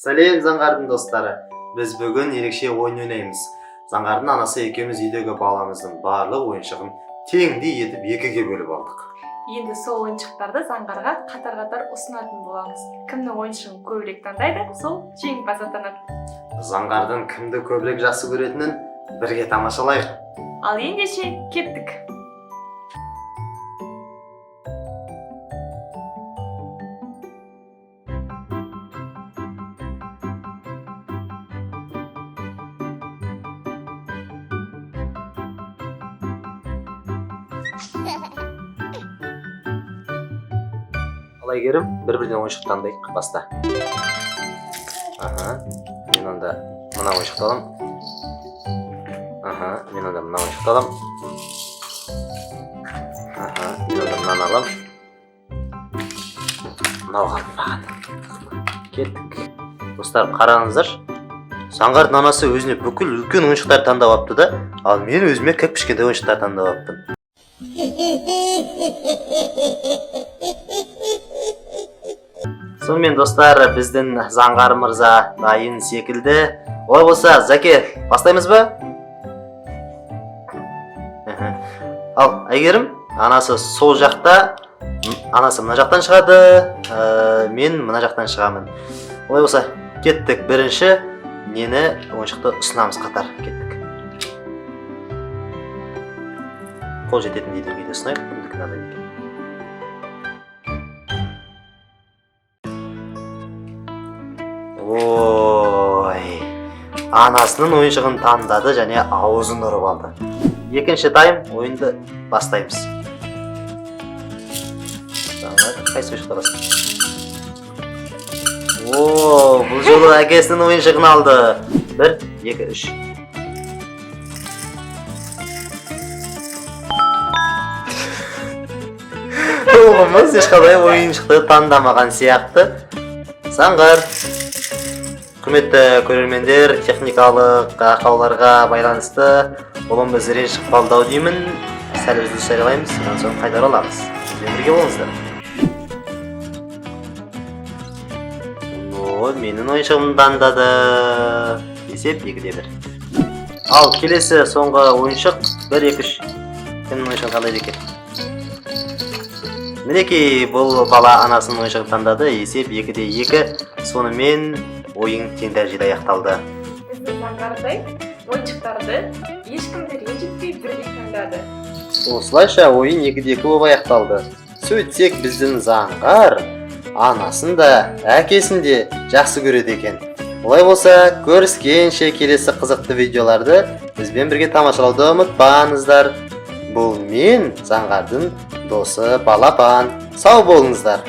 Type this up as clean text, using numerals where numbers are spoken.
Сәлем Заңғардың достары. Біз бүгін ерекше ойын ойнаймыз. Заңғардың анасы екеуміз үйдегі баламыздың барлық ойыншығын теңдей етіп екіге бөліп алдық. Енді сол ойыншықтарды Заңғарға қатар-қатар ұсынатын боламыз. Кімнің ойыншығын көбірек таңдайды, сол жеңімпаз атанады. Заңғардың кімді көбірек жақсы көретінін бірге тамашалайық. Ал ендеше кеттік. Ал Әйгерім, бір-бірден ойыншық таңдайық баста. Мен онда мына ойыншықты алам. Мен онда мына ойыншықты алам. Мен онда мынаны алам. Мынау қалды маған. Кеттік. Достар, қараңыздар. Заңғардың анасы өзіне бүкіл үлкен ойыншықтар таңдап алыпты да, ал мен өзіме кішкентай ойыншықтар таңдап алыппын. Сонымен достар, біздің Заңғар мырза дайын секілді. Олай болса, Заке, бастаймыз ба? Ал Әйгерім, анасы сол жақта, анасы мына жақтан шығады, мен мына жақтан шығамын. Олай болса, кеттік. Бірінші нені ойыншықты ұсынамыз қатар. Кеттік. Қол жететін деңгейде ұсынайық. Кімдікі мынандай екен. Ой, анасының ойыншығын таңдады және аузын ұрып алды. Екінші тайм, ойынды бастаймыз. Қайсы ойыншықты басты? Бұл жолы әкесінің ойыншығын алды. 1, 2, 3. Оғымыз ешқандай ойыншықты таңдамаған сияқты. Заңғар. Құрметті көрермендер, техникалық ақауларға байланысты олым біз ренжіп қалдау деймін. Сәл үзіліс жариялаймыз, содан соң қайтара аламыз. Бізбен бірге болыңыздар. Менің ойыншығымды таңдады. Есеп 2-1. Ал келесі соңғы ойыншық 1, 2, 3. Кімнің ойыншығын таңдайды екен? Мінекей, бұл бала анасының ойыншығын таңдады. Есеп 2-2. Сонымен ойын тең дәрежеде аяқталды. Біздің Заңғардай ойыншықтарды ешкімді ренжітпей бірдей таңдады. Осылайша ойын 2-2 болып аяқталды. Сөйтсек, біздің Заңғар анасын да, әкесін де жақсы көреді екен. Олай болса, көріскенше келесі қызықты видеоларды бізбен бірге тамашалауды ұмытпаңыздар. Бұл мен Заңғардың досы Балапан. Сау болыңыздар.